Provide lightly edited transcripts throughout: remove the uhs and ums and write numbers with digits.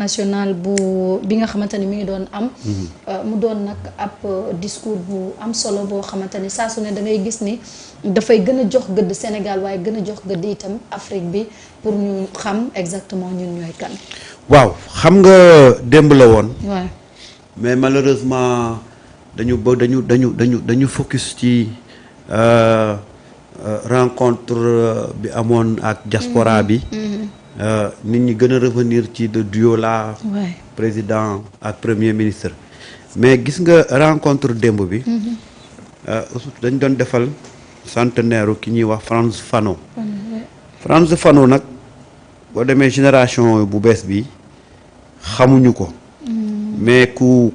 national bi nga xamante ni mi ngi doon am mu doon nag ab discours bu am solo boo xamante ni saa su ne da ngay gis ni dafay gën a jox gëdd Sénégal waaye gën a jox gëdd itam Afrique bi pour ñu xam exactement ñun ñooy kan. waaw xam nga démb la woon. waaw mais malheureusement dañu focus ci rencontre bi amoon ak diaspora bi. nit ñi gën a revenir ci le duo là. président ak premier ministre. mais gis nga rencontre démb bi. dañ doon defal centenaire ki ñuy wax Frantz Fanon. Frantz Fanon nag boo demee génération bu bees bi xamuñu ko. mais ku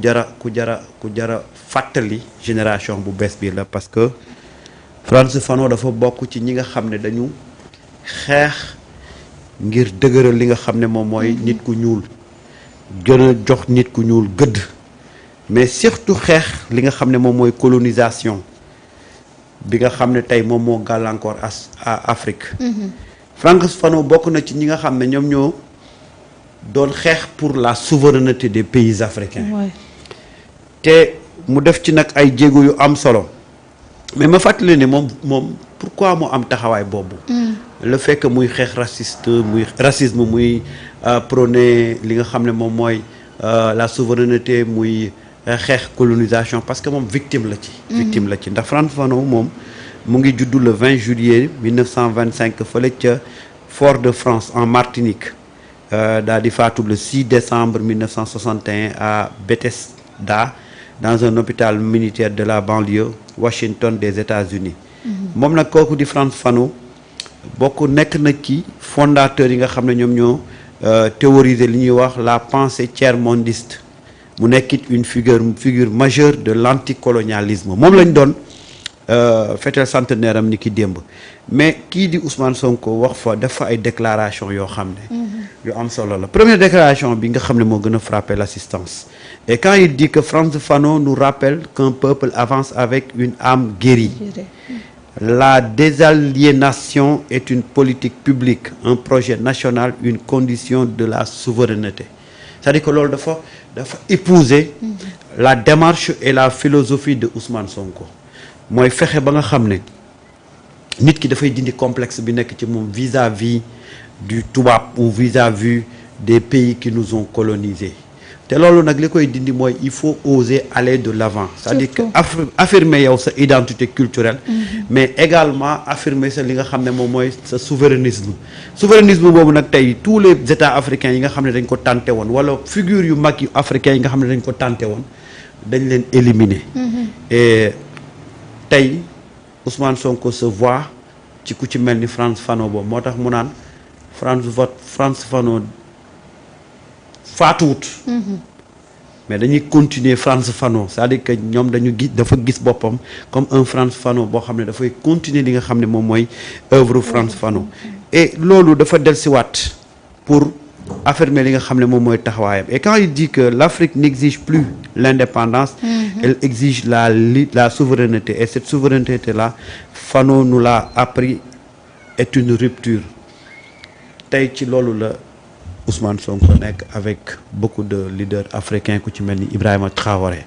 jara fàttali génération bu bees bi la parce que Frantz Fanon dafa bokk ci ñi nga xam ne dañu xeex ngir dëgëral li nga xam ne moom mooy nit ku ñuul gën a jox nit ku ñuul gëdd mais surtout xeex li nga xam ne moom mooy colonisation bi nga xam ne tey moom moo gàllankoor Afrique. Frantz Fanon bokk na ci ñi nga xam ne ñoom ñoo doon xeex pour la souveraineté des pays africains. te mu def ci nag ay jéego yu am solo mais ma fàttali ne moom pourquoi mu am taxawaay boobu. le fait que muy xeex racisme muy prôné li nga xam ne moom mooy la souveraineté muy xeex colonisation parce que moom victime la ci. ndax Frantz Fanon moom mu ngi juddu le 20 juillet 1925 fële ca Fort-de-France en Martinique daal di faatu le 6 décembre 1961 à Bethesda dans un hôpital militaire de la banlieue Washington des États-Unis. moom nag kooku di Frantz Fanon nekk na ci fondateur yi nga xam ne ñoom ñoo théoriser li ñuy wax la pensée tiers-mondiste mu nekkit une figure majeure de l'anticolonialisme moom lañ doon fêter centenaire am ni ki démb mais kii di Ousmane Sonko wax fa def fa ay déclaration yoo xam ne yu am solo la première déclaration bi nga xam ne moo gën a frapper l'assistance et quand il dit que Frantz Fanon nous rappelle qu'un peuple avance avec une âme guérie. La désaliénation est une politique publique, un projet national, une condition de la souveraineté. C'est-à-dire que loolu dafa épouser la démarche et la philosophie de Ousmane Sonko mooy fexe ba nga xam ne nit ki dafay dindi complexe bi nekk ci moom vis-à-vis du tubaab ou vis-à-vis des pays qui nous ont colonisés. te loolu nag li koy dindi mooy il faut oser aller de l'avant c'est-à-dire que affirmer yow sa identité culturelle mais également affirmer sa li nga xam ne moom mooy sa souverainisme boobu nag tey tous les états africains yi nga xam ne dañ ko tenté woon wala figure yu mag yu africains yi nga xam ne dañ ko tenté woon dañ leen éliminer et tey Ousmane Sonko se voit ci ku ci mel ni Frantz Fanon boobu moo tax mu naan Frantz Fanon faatuwut mais dañuy continuer Frantz Fanon c'est-à-dire que ñoom dafa gis boppam comme un Frantz Fanon boo xam ne dafay continuer li nga xam ne moom mooy œuvre Frantz Fanon et loolu dafa dellusiwaat pour affirmer li nga xam ne moom mooy taxawaayam et quand il dit que l'Afrique n'exige plus l'indépendance elle exige la souveraineté et cette souveraineté là Fanon nous l'a appris est une rupture tey ci loolu la Ousmane Sonko nekk avec beaucoup de leaders africains ku ci mel ni Ibrahima Traoré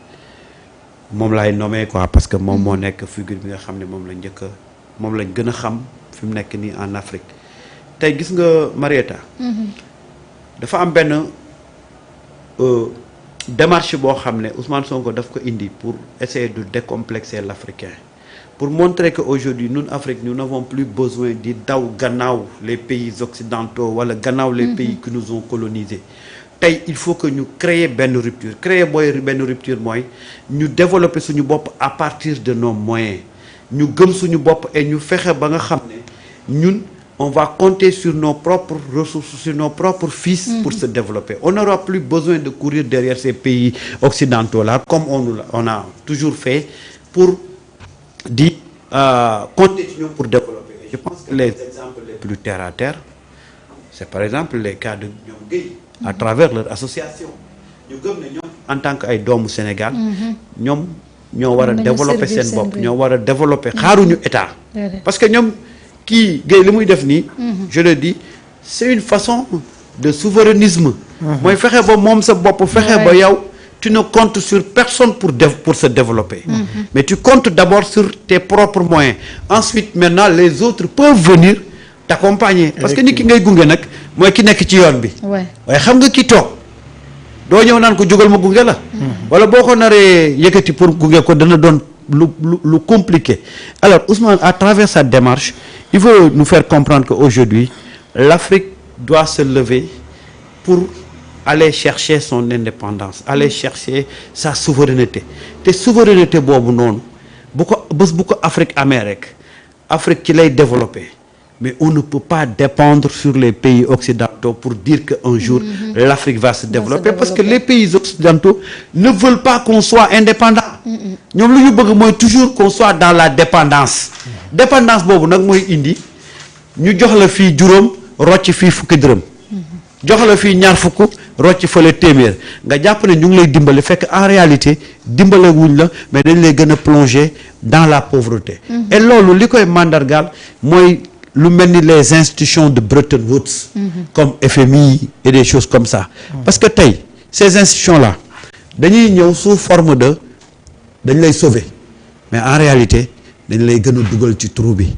moom laay nommé quoi parce que moom moo nekk figure bi nga xam ne moom lañ gën a xam fi mu nekk nii en Afrique tey gis nga Marieta dafa am benn démarche boo xam ne Ousmane Sonko daf ko indi pour essayer de décomplexer l'Africain pour montrer que aujourd'hui ñun Afrique nous n'avons plus besoin di daw gannaaw les pays occidentaux wala gannaaw les pays qui nous ont colonisés tey il faut que ñu créer benn rupture benn rupture mooy ñu développer suñu bopp à partir de nos moyens ñu gëm suñu bopp et ñu fexe ba nga xam ne ñun on va compter sur nos propres ressources sur nos propres fils pour se développer on n'aura plus besoin de courir derrière ces pays occidentaux là comme on a toujours fait pour di compter sur ñoom pour développer je pense que les exemples les plus terre à terre c'est par exemple les cas de ñoom Guèye à travers leur association ñu gëm ne ñoom en tant que ay doomu Sénégal ñoom ñoo war a développer seen bopp ñoo war a développer xaaruñu état parce que ñoom kii Guèye li muy def nii je le dis c'est une façon de souverainisme. mooy fexe ba moom sa bopp fexe ba yow. Tu ne comptes sur personne pour se développer. Mais tu comptes d'abord sur tes propres moyens. Ensuite, maintenant, les autres peuvent venir t'accompagner. Parce que nit ki ngay gunge nag mooy ki nekk ci yoon bi. waaye xam nga ki toog doo ñëw naan ko jógal ma gunge la. wala boo ko naree yëkkati pour gunge ko dana doon lu compliqué. Alors Ousmane, à travers sa démarche, il faut nous faire comprendre qu'aujourd'hui, l'Afrique doit se lever pour aller chercher son indépendance, aller chercher sa souveraineté. te souveraineté boobu noonu bu ko bés bu ko Afrique amee rek Afrique ci lay développer. Mais on ne peut pas dépendre sur les pays occidentaux pour dire qu'un jour l'Afrique va se développer parce que les pays occidentaux ne veulent pas qu'on soit indépendant. ñoom lu ñu bëgg mooy toujours qu'on soit dans la dépendance. Dépendance boobu nag mooy indi ñu jox la fii juróom rocc fii fukki dërëm. jox la fii ñaar fukk rocc fële téeméer nga jàpp ne ñu ngi lay dimbale fekk en réalité dimbale wuñ la mais dañ lay gën a plonger dans la pauvreté. Et loolu li koy mandargaal mooy lu mel ni les institutions de Bretton Woods. Comme FMI et des choses comme ça. Parce que tey ces institutions là dañuy ñëw sous forme de dañ lay sauver mais en réalité dañ lay gën a dugal ci trou bi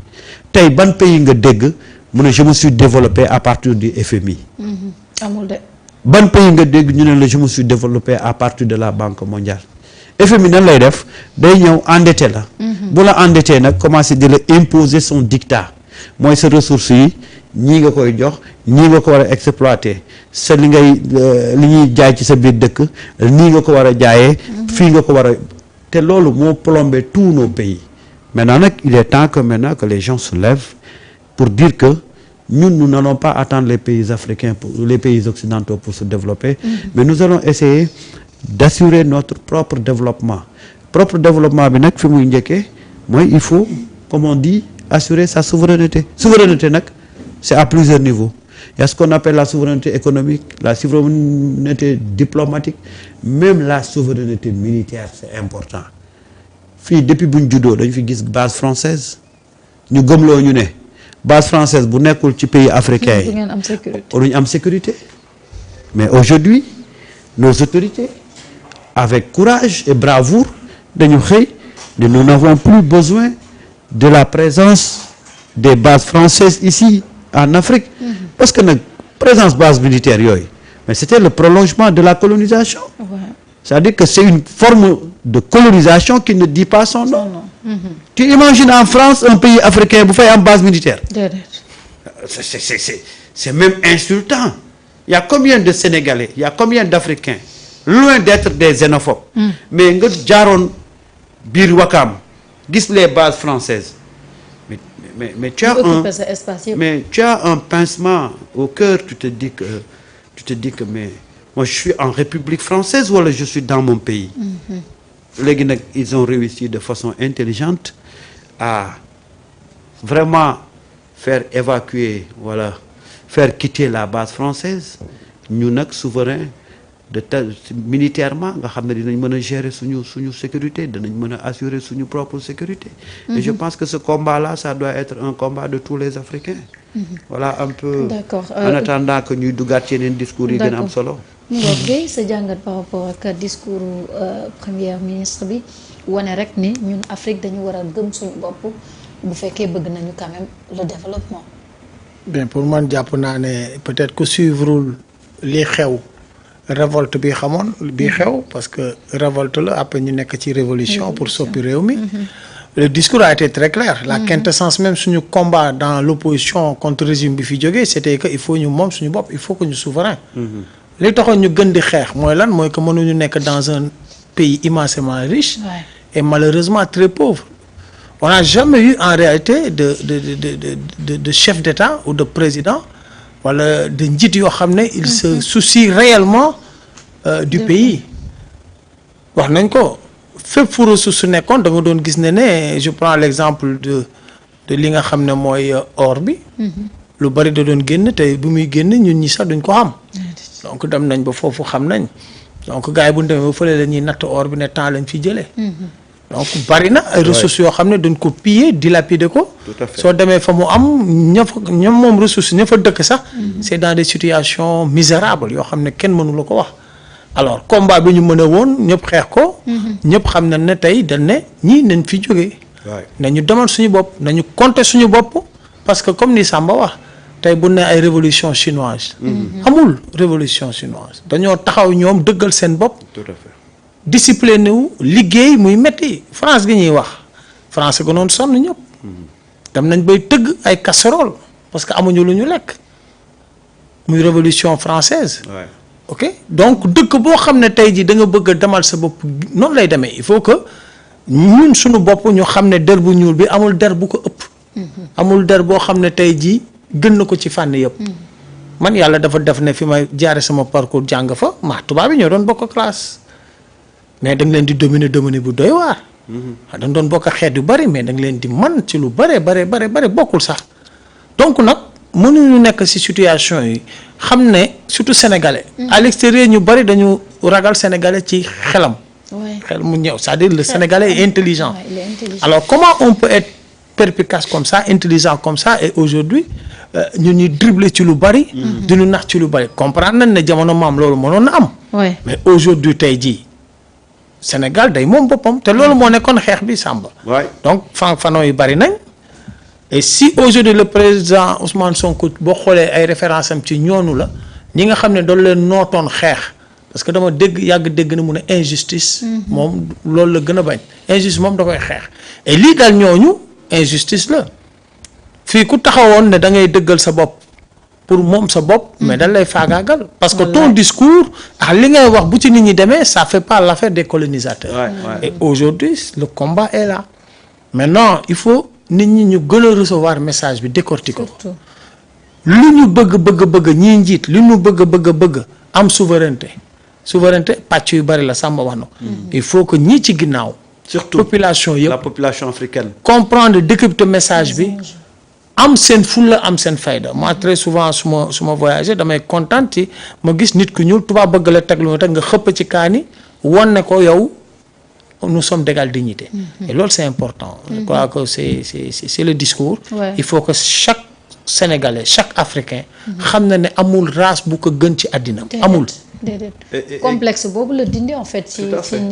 tey ban pays nga dégg mu ne je me suis développé à partir du FMI. amul de. ban pays nga dégg ñu ne la je me suis développé à partir de la Banque mondiale. FMI nan lay def day ñëw endetté la. bu la endetté nag commencé di la imposer son dictat mooy sa ressources yi ñii nga koy jox ñii nga ko war a exploiter sa li ñuy jaay ci sa biir dëkk nii nga ko war a jaayee. fii nga ko war a te loolu moo plombé tous nos pays. Maintenant nag il est temps que les gens se lèvent pour dire que nous n'allons pas attendre les pays africains les pays occidentaux pour se développer. Mais nous allons essayer d'assurer notre propre développement bi nag fi muy njëkkee mooy il faut comme on dit assurer sa souveraineté nag c'est à plusieurs niveaux. Il y a ce qu'on appelle la souveraineté économique, la souveraineté diplomatique, même la souveraineté militaire, c'est important. Fii depuis bu ñu juddoo dañu fi gis base française ñu gëmloo ñu ne base française bu nekkul ci pays africains yi duñu am sécurité. Mais aujourd'hui nos autorités avec courage et bravoure dañu xëy de nous n'avons plus besoin de la présence des bases françaises ici en Afrique. Parce que nag présence base militaire yooyu mais c'était le prolongement de la colonisation. C'est-à-dire que c'est une forme de colonisation qui ne dit pas son nom. Tu imagines en France un pays africain bu fay am base militaire. C'est même insultant. Il y a combien de Sénégalais, il y a combien d'Africains loin d'être des xénophobes. Mais nga jaaroon biir Wakam gis les bases françaises. Mais tu as un pincement au cœur, tu te dis que mais moi je suis en République française wala je suis dans mon pays. Léegi nag ils ont réussi de façon intelligente à vraiment faire évacuer faire quitter la base française ñu nag souverain militairement nga xam ne dinañ mën a gérer suñu sécurité dinañ mën a assurer suñu propre sécurité. Et je pense que ce combat-là ça doit être un combat de tous les Africains. Voilà un peu. D'accord. En attendant que ñuy duggaat ci yeneen discours yi gën a am solo. Guèye sa jàngat par rapport ak discours premier ministre bi wane rek ni ñun Afrique dañu war a gëm suñu bopp bu fekkee bëgg nañu quand même le développement. Bien pour man jàpp naa ne peut-être que suivre li xew. Révolte bi xamoon bi xew parce que révolte la après ñu nekk ci révolution pour soppi réew mi. Le discours a été très clair. La quintessence même suñu combat dans l'opposition contre régime bi fi jógee c'était que il faut ñu moom suñu bopp il faut que ñu souverain. li taxoon ñu gën di xeex mooy lan mooy que mënuñu nekk dans un pays immensément riche. Et malheureusement très pauvre. On n'a jamais eu en réalité de chef d'État ou de président wala de njiit yoo xam ne il se soucie réellement du pays. wax nañ ko fépp fu ressource su nekkoon da nga doon gis ne je prends l'exemple de li nga xam ne mooy or bi. lu bari da doon génn te bu muy génn ñun ñi sax duñ ko xam. donc dem nañ ba foofu xam nañ donc gars yi bu ñu demee ba fële la ñuy natt or bi ne temps lañ fi jëlee. donc bari na ay ressources yoo xam ne dañ ko piller dilapider ko. Tout à fait. soo demee fa mu am ñoom moom ressources ña fa dëkk sax. c'est dans des situations misérables yoo xam ne kenn mënu la ko wax. alors combat bi ñu mën a woon ñëpp xeex ko. ñëpp xam nañ ne tey dañ ne ñii nañ fi jógee. nañu demal suñu bopp nañu compter suñu bopp parce que comme ni Samba wax tey bu ne ay révolution chinoise. amul révolution chinoise dañoo taxaw ñoom dëggal seen bopp. Tout à fait. discipliné wu liggéey muy métti France gi ñuy wax France ga noonu sonn ñëpp. dem nañ bay tëgg ay casserole parce que amuñu lu ñu lekk muy révolution française. Ouais. ok donc dëkk boo xam ne tey jii da nga bëgg a demal sa bopp noonu lay demee il faut que ñun suñu bopp ñu xam ne der bu ñuul bi amul der bu ko ëpp. amul der boo xam ne tey jii gën na ko ci fànn yëpp. man yàlla dafa def ne fi ma jaare sama parcours jàng fa maa tubaab yi ñoo doon bokk classe. mais da nga leen di dominer bu doy waar. da nga doon bokk xeet yu bari mais da nga leen di man ci lu bare bokkul sax donc nag mënuñu nekk ci situation yi xam ne surtout sénégalais. à l'extérieur ñu bari dañu ragal sénégalais ci xelam. xel mu ñëw c'est-à-dire le sénégalais est intelligent. alors comment on peut être perspicace comme ça intelligent comme ça et aujourd'hui ñu ñuy dribbler ci lu bari. di ñu nax ci lu bari comprendre nañ ne jamono maam loolu mënoon na am. mais aujourd'hui tey jii. Sénégal day moom boppam te loolu moo nekkoon xeex bi Samba. donc fanoo yi bari nañ. et si aujourd'hui le président Ousmane Sonko boo xoolee ay références am ci ñoonu la ñi nga xam ne doon leen nootoon xeex parce que dama yàgg dégg na mu ne injustice. moom loolu la gën a bañ. injustice moom da koy xeex et lii daal ñooñu injustice la fii ku taxawoon ne da ngay dëggal sa bopp. pour moom sa bopp mais dañ lay faagaagal parce que ton discours ak li ngay wax bu ci nit ñi demee ça fait pas l'affaire des colonisateurs et aujourd'hui le combat est là maintenant il faut nit ñi ñu gën a recevoir message bi décortiquer ko lu ñu bëgg ñii njiit lu ñu bëgg am souveraineté pàcc yu bari la Samba wax na il faut que ñii ci ginnaaw surtout population yëpp la population africaine comprendre décrypter message bi am seen fulla am seen fayda moi très souvent su ma voyagé damay kontaan ci ma gis nit ku ñuul tubaab bëgg la teg lu ma teg nga xëpp ci kaani won ne ko yow nous sommes d'égale dignité et loolu c'est important je crois que c'est le discours il faut que chaque Sénégalais chaque Africain xam na ne amul race bu ko gën ci àddina amul complexe boobu la dindi en fait ci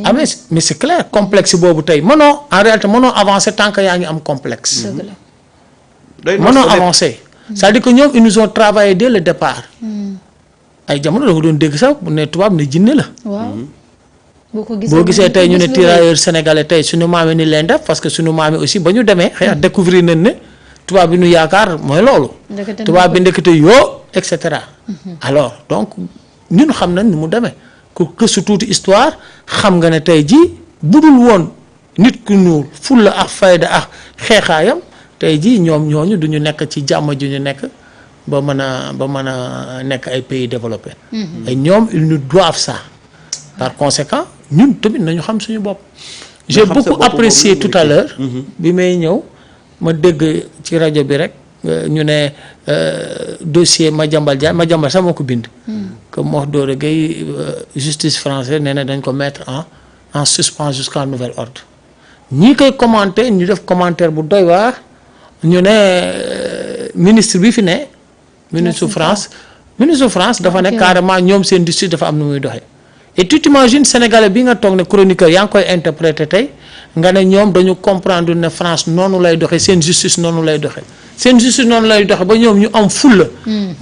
ah mais c'est clair complexe boobu tey mënoo en réalité mënoo avancer tant que yaa ngi am complexe mënoo avancer c'est-à-dire que ñoom ils nous ont travaillé dès le départ ay jamono da nga doon dégg sax bu ne tubaab ne jinne la boo gisee tey ñu ne tirailleurs sénégalais tey suñu maam yi ni leen def parce que suñu maam yi aussi ba ñu demee xëy na découvrir nañ ne tubaab bi ñu yaakaar mooy loolu tubaab bi ndekete yoo et cetera alors donc ñun xam nañ ni mu demee ku gëstu tuuti histoire xam nga ne tey jii budul woon nit ku ñuul fulla ak fayda ak xeexaayam tey jii ñoom ñooñu du ñu nekk ci jàmm ju ñu nekk ba mën a nekk ay pays développés. et ñoom ils nous doivent ça. par conséquent ñun tamit nañu xam suñu bopp. j'ai beaucoup apprécié tout à l'heure bi may ñëw ma dégg ci rajo bi rek ñu ne dossier Madiambal Diagne Madiambal sax moo ko bind. que Mor Dore Gueye justice française nee na dañ ko mettre en suspens jusqu'à nouvel ordre ñi koy commenter ñu def commentaire bu doy waar. ñu ne ministre bi fi ne ministre France dafa ne carrément ñoom seen justice dafa am nu muy doxee et tu t'imagines sénégalais bi nga toog ne chroniqueur yaa ngi koy interpréter tey nga ne ñoom dañu comprendre ne France noonu lay doxee seen justice noonu lay doxee ba ñoom ñu am fulla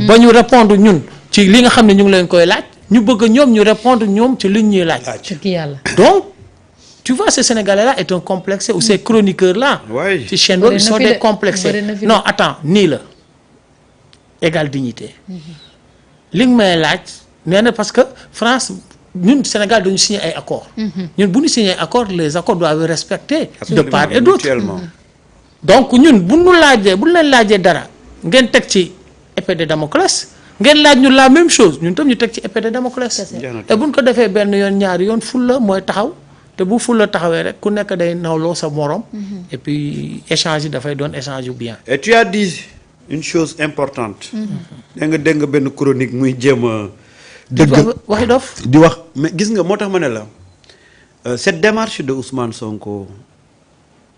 ba ñu répondre ñun ci li nga xam ne ñu ngi leen koy laaj ñu bëgg ñoom ñu répondre ñoom ci liñ ñuy laaj donc tu vois ce Sénégalais-là est un complexé ou ces chroniqueurs-là ci chaîne ils sont des complexés non attends nii la égale dignité li nga may laaj nee na parce que France ñun Sénégal dañu signé ay accords ñun bu ñu signé ay accords les accords doivent respecter de part et d'autre donc ñun bu ñu leen laajee dara ngeen teg ci épée de Damoclès ngeen laaj ñu la même chose ñun tam ñu teg ci épée de Damoclès et bu ñu ko defee benn yoon ñaari yoon fulla mooy taxaw te bu fulla taxawee rek ku nekk day nawloo sa morom et puis échange yi dafay doon échange yu bien et tu as dit une chose importante dégg nga benn chronique muy jéem a dëgg waxi dof di wax mais gis nga moo tax ma ne la Cette démarche de Ousmane Sonko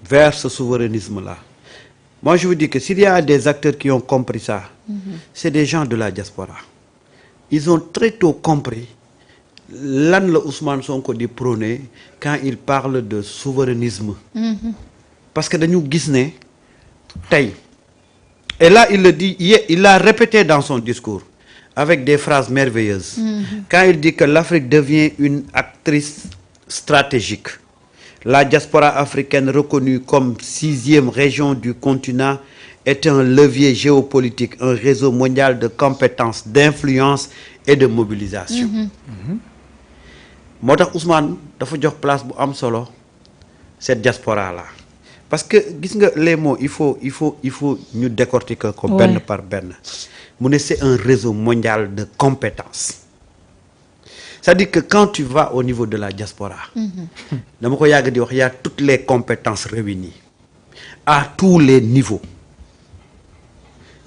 vers ce souverainisme-là, moi je vous dis que s'il y a des acteurs qui ont compris ça, c'est des gens de la diaspora. Ils ont très tôt compris lan la Ousmane Sonko di prôner quand il parle de souverainisme. Parce que dañu gis ne tey, et là il le dit, il l'a répété dans son discours avec des phrases merveilleuses. Quand il dit que l'Afrique devient une actrice stratégique, la diaspora africaine reconnue comme 6e région du continent est un levier géopolitique, un réseau mondial de compétences, d'influence et de mobilisation. moo tax Ousmane dafa jox place bu am solo cette diaspora là parce que gis nga les mots il faut ñu décortiquer ko benn par benn. mu ne c'est un réseau mondial de compétences. C'est-à-dire que quand tu vas au niveau de la diaspora, dama ko yàgg di wax, il y a toutes les compétences réunies à tous les niveaux.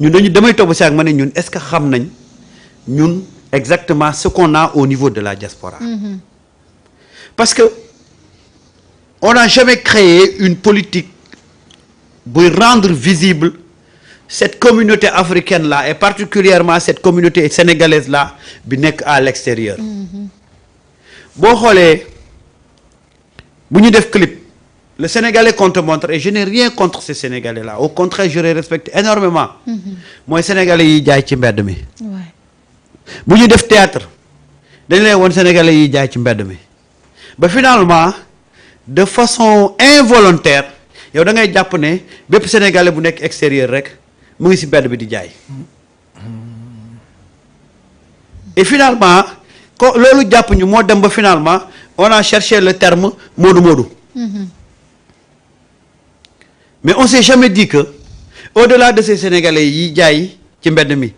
ñun dañu damay toog ba si ak ma ne ñun est-ce que xam nañ ñun exactement ce qu'on a au niveau de la diaspora. Parce que on n'a jamais créé une politique pour rendre visible cette communauté africaine là et particulièrement cette communauté sénégalaise là bi nekk à l'extérieur. boo xoolee bu ñu def clip le Sénégalais qu'on te montre, et je n'ai rien contre ces Sénégalais là, au contraire je les respecte énormément. mooy Sénégalais yi jaay ci mbedd mi. bu ñu def théâtre dañ lay woon Sénégalais yi jaay ci mbedd mi ba finalement de façon involontaire yow da ngay jàpp ne bépp Sénégalais bu nekk extérieur rek mu ngi ci mbedd bi di jaay. et finalement ko loolu jàpp ñu moo dem ba finalement on a cherché le terme moodu moodu. mais on s'est jamais dit que au-delà de ces Sénégalais yi jaay ci mbedd mi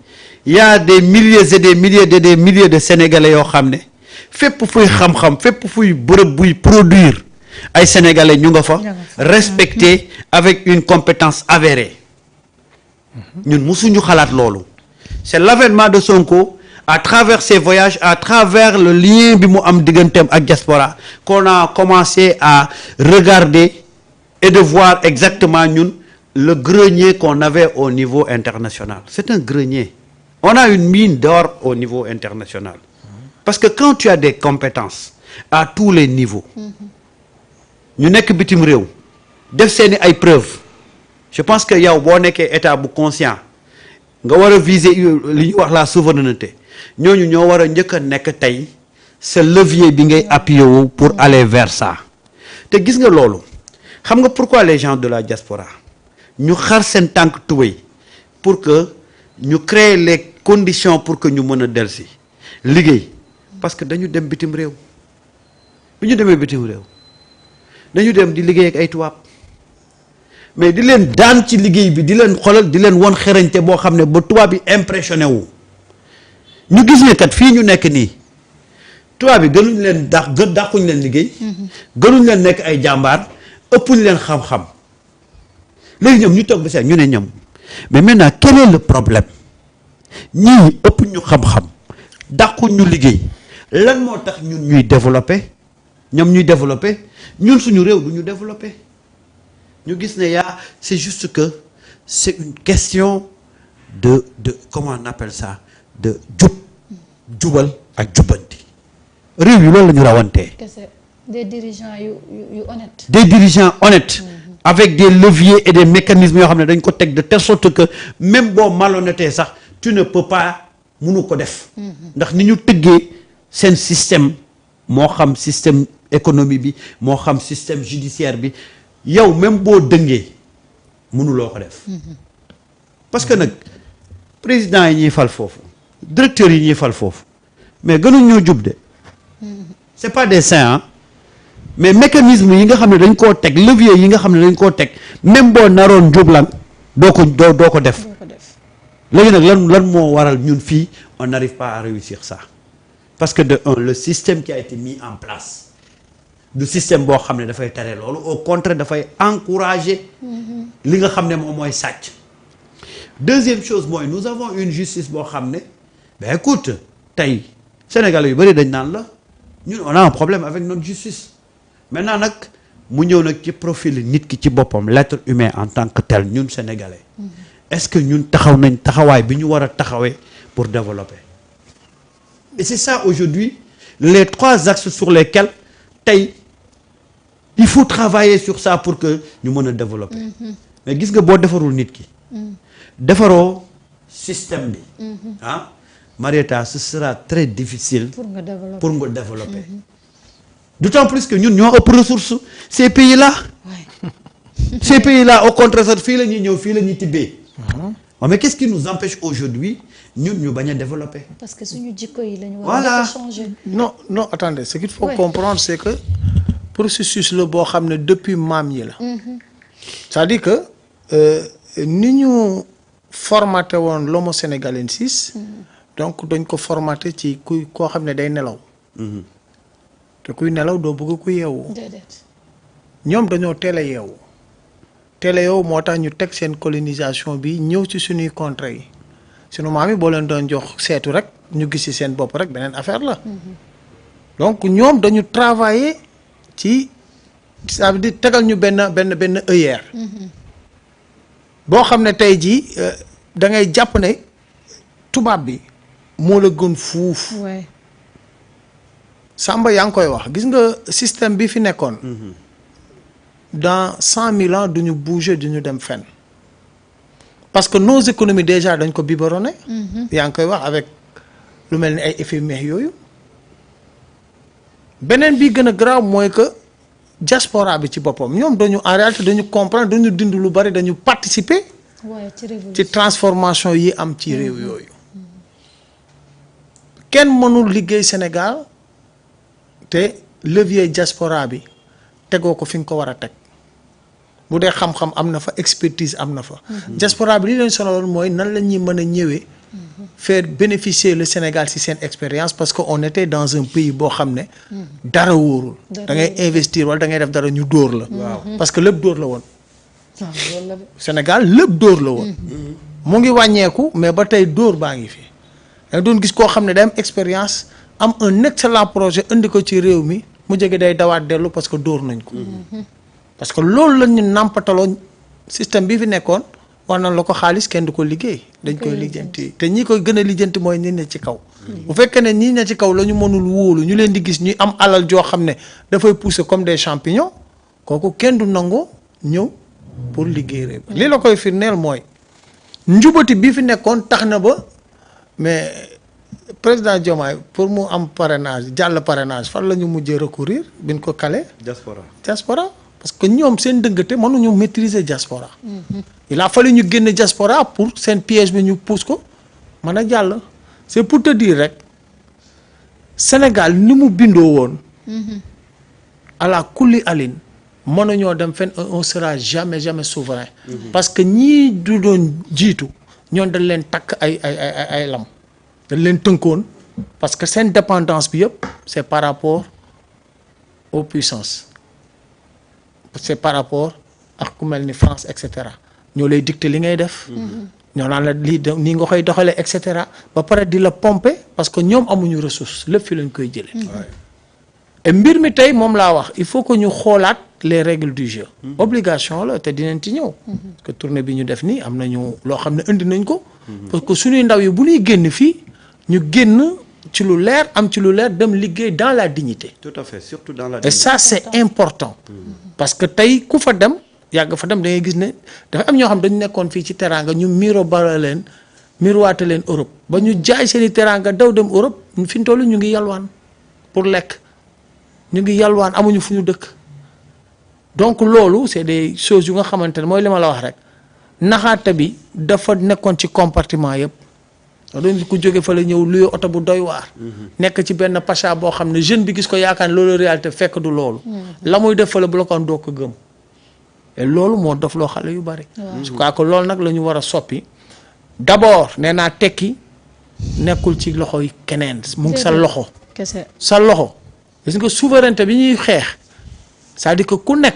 il y a des milliers et des milliers de Sénégalais yoo xam ne fépp fuy xam-xam fépp fuy bërëb buy produire ay Sénégalais ñu nga fa respecté avec une compétence avérée. ñun musuñu xalaat loolu. c'est l'avènement de Sonko à travers ses voyages, à travers le lien bi mu am digganteem ak diaspora qu'on a commencé à regarder et de voir exactement ñun le grenier qu'on avait au niveau international. C'est un grenier. On a une mine d'or au niveau international. Parce que quand tu as des compétences à tous les niveaux, ñu nekk bitim réew def seeni ay preuves. Je pense que yow boo nekkee état bu conscient nga war a viser li ñuy wax la souveraineté ñooñu ñoo war a njëkk a nekk tey ce levier bi ngay appuyer wu pour aller vers ça. te gis nga loolu xam nga pourquoi les gens de la diaspora ñu xar seen tànk tubéy pour que ñu créer les conditions pour que ñu mën a dellusi liggéey parce que dañu dem bitim réew bi ñu demee bitim réew dañu dem di liggéey ak ay tubaab mais di leen daan ci liggéey bi di leen xolal di leen won xerañte boo xam ne ba tubaab bi impressionné wu ñu gis ne kat fii ñu nekk nii tubaab bi gënuñ leen dàquñ leen liggéey gënuñ leen nekk ay jàmbaar ëppuñ leen xam-xam léegi ñoom ñu toog ba seet ñu ne ñoom mais maintenant quel est le problème ñii ëpp ñu xam-xam dàquñ ñu liggéey lan moo tax ñun ñuy développé ñoom ñuy développé ñun suñu réew du ñu développé ñu gis ne c'est juste que c'est une question de comment on appelle ça de jubal ak jubbanti réew yi loolu la ñu rawantee des dirigeants yu honnêtes. Des dirigeants honnêtes. Avec des leviers et des mécanismes yoo xam ne dañ ko teg de telle sorte que même boo malhonnêteté sax tu ne peux pas mënu ko def. ndax ni ñu tëggee seen système moo xam système économie bi moo xam système judiciaire bi yow même boo dëngee mënuloo ko def. parce que nag président yi ñuy fal foofu directeurs yi ñuy fal foofu mais gënuñ ñoo jub de. c'est pas des saints mais mécanisme yi nga xam ne dañ koo teg levier yi nga xam ne dañ koo teg même boo naroon njublan doo ko def léegi nag lan moo waral ñun fii on n'arrive pas à réussir ça parce que de un le système qui a été mis en place du système boo xam ne dafay tere loolu au contraire dafay encourager li nga xam ne moom mooy sàcc. Deuxième chose mooy nous avons une justice boo xam ne ben écoute tey Sénégal yu bëri dañ naan la ñun on a un problème avec notre justice maintenant nag mu ñëw nag ci profil nit ki ci boppam l'être humain en tant que tel ñun sénégalais est-ce que ñun taxaw nañ taxawaay bi ñu war a taxawee pour développer et c'est ça aujourd'hui les 3 axes sur lesquels tey il faut travailler sur ça pour que ñu mën a développer mais gis nga boo defarul nit ki defaroo système bi ah Marieta ce sera très difficile pour nga développer d'autant plus que ñun ñoo ëpp ressources ces pays là ces pays là au contraire sax fii la ñuy ñëw fii la ñuy tibbee mais qu'est-ce qui nous empêche aujourd'hui ñun ñu bañ a développer parce que suñu jikko yi lañu war a changer non attendez ce qu'il faut comprendre c'est que processus la boo xam ne depuis maam yi la c'est-à-dire que ni ñu formaté woon l'homo sénégalensis donc dañ ko formaté ci kuy koo xam ne day nelaw te kuy nelaw doo bëgg ku yeewu ñoom dañoo teel a yeewu moo tax ñu teg seen colonisation bi ñëw ci suñuy contrées yi sunu maam yi boo leen doon jox seetu rek ñu gis ci seen bopp rek beneen affaire la donc ñoom dañu travailler ci ça veut dire tegal ñu benn œillère boo xam ne tey jii da ngay jàpp ne tubaab bi moo la gën fuuf Samba yaa ngi koy wax gis nga système bi fi nekkoon dans 100 000 ans duñu bouger duñu dem fenn parce que nos économies déjà dañ ko biberonné yaa ngi koy wax avec lu mel ni ay FMI yooyu beneen bi gën a grave mooy que diaspora bi ci boppam ñoom dañu en réalité dañu comprendre dañu dund lu bari dañu participer ci transformation yi am ci réew yooyu kenn mënul liggéey Sénégal te levier diaspora bi tegoo ko fi nga ko war a teg bu dee xam-xam am na fa expertise am na fa diaspora bi li leen sonaloon mooy nan la ñuy mën a ñëwee faire bénéficier le Sénégal ci seen expérience parce que on était dans un pays boo xam ne dara wóorul da ngay investir wala da ngay def dara ñu dóor la parce que lépp dóor la woon Sénégal lépp dóor la woon mu ngi wàññeeku mais ba tey dóor baa ngi fi da doon gis koo xam ne day am expérience am un excellent projet indi ko ci réew mi mu jege day dawaat dellu parce que dóor nañ ko parce que loolu la ñu nàmpataloo système bi fi nekkoon wax nañ la ko xaalis kenn du ko liggéey dañ koy lijjanti te ñi koy gën a lijjanti mooy ñi ne ci kaw bu fekkee ne ñi ne ci kaw la ñu mënul wóolu ñu leen di gis ñuy am alal joo xam ne dafay pousser comme des champignons kooku kenn du nangoo ñëw pour liggéey réew li la koy firndeel mooy njubati bi fi nekkoon tax na ba mais président Diomaye pour mu am parrainage jàll parrainage fan la ñu mujjee recourir bi ñu ko kale diaspora parce que ñoom seen dëngate mënuñu maîtriser diaspora il a fallu ñu génne diaspora pour seen piège bi ñu pousse ko mën a jàll c'est pour te dire rek Sénégal ni mu bindoo woon à la kulli alin mënuñoo dem fenn on sera jamais souverain parce que ñii du doon jiitu ñoon dañ leen takk ay lam dañ leen tënkoon parce que seen dépendance bi yëpp c'est par rapport aux puissances c'est par rapport ak ku mel ni France et cetera ñoo lay dicter li ngay def ñoo naan la lii nii nga koy doxalee et cetera ba pare di la pomper parce que ñoom amuñu ressource lépp fi lañ koy jëlee et mbir mi tey moom laa wax il faut que ñu xoolaat les règles du jeu obligation la te dinañ ci ñëw parce que tournée bi ñu def nii am nañu loo xam ne indi nañ ko parce que suñuy ndaw yi bu ñuy génn fii ñu génn ci lu leer am ci lu leer dem liggéey dans la dignité. Tout à fait, surtout dans la dignité. Et ça c'est important parce que tey ku fa dem yàgg fa dem da ngay gis ne dafa am ñoo xam dañu nekkoon fii ci teraanga ñu mirowaate leen Europe ba ñu jaay seen i teraanga daw dem Europe fi ñu toll ñu ngi yalwaan pour lekk ñu ngi yalwaan amuñu fu ñu dëkk donc loolu c'est des choses yu nga xamante ne mooy li ma la wax rek naxaate bi dafa nekkoon ci compartiment yëpp dañ ko jóge fa la ñëw luy oto bu doy waar nekk ci benn pacha boo xam ne jeune bi gis ko yaakaar ne loolu réalité fekk du loolu la muy def fa la bu la ko doo ko gëm et loolu moo def loo xale yu bari je crois que loolu nag la ñu war a soppi d'abord nee naa tekki nekkul ci loxo yi keneen mu ngi sa loxo sa loxo gis nga souveraineté bi ñuy xeex c'est-à-dire que ku nekk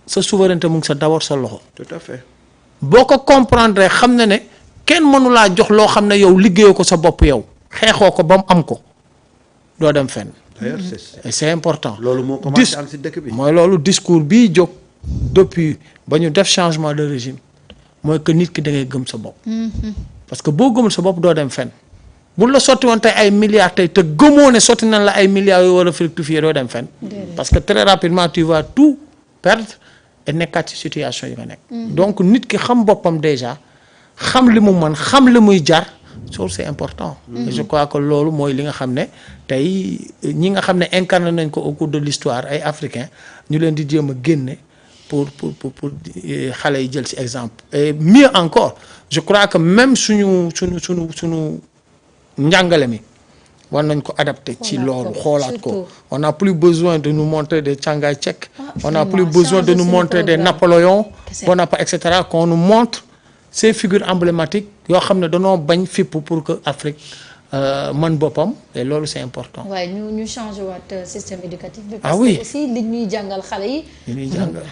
sa souveraineté mu ngi sa d'abord sa loxo tout à fait boo ko comprendre xam na ne kenn mënulaa jox loo xam ne yow liggéeyoo ko sa bopp yow xeexoo ko ba mu am ko doo dem fenn. d'ailleurs et c'est important. loolu moo commencé am si dëkk bi. mooy loolu discours bii jóg depuis ba ñu def changement de régime mooy que nit ki da ngay gëm sa bopp. parce que boo gëmul sa bopp doo dem fenn. buñ la sotti woon tey ay milliards tey te gëmoo ne sotti nañ la ay milliards yoo war a fructifier doo dem fenn. parce que très rapidement tu vas tout perdre et nekkaat ci situation yi nga nekk. donc nit ki xam boppam déjà xam li mu mën xam li muy jar loolu c'est important. et je crois que loolu mooy li nga xam ne tey ñi nga xam ne incarné nañ ko au cours de l'histoire ay africains ñu leen di jéem a génne pour xale yi jël ci exemple. et mieux encore je crois que même suñu njàngale mi war nañ ko adapté ci loolu xoolaat ko on n'a plus besoin de nous montrer des Chiang Kai-shek on n'a plus besoin de nous montrer des Napoléon Bonaparte et cetera qu'on nous montre ces figures emblématiques yoo xam ne danoo bañ fipp pour que Afrique man boppam et loolu c'est important. waaye ñu changer waat système éducatif bi. ah oui parce que aussi li ñuy jàngal xale yi. li ñuy jàngal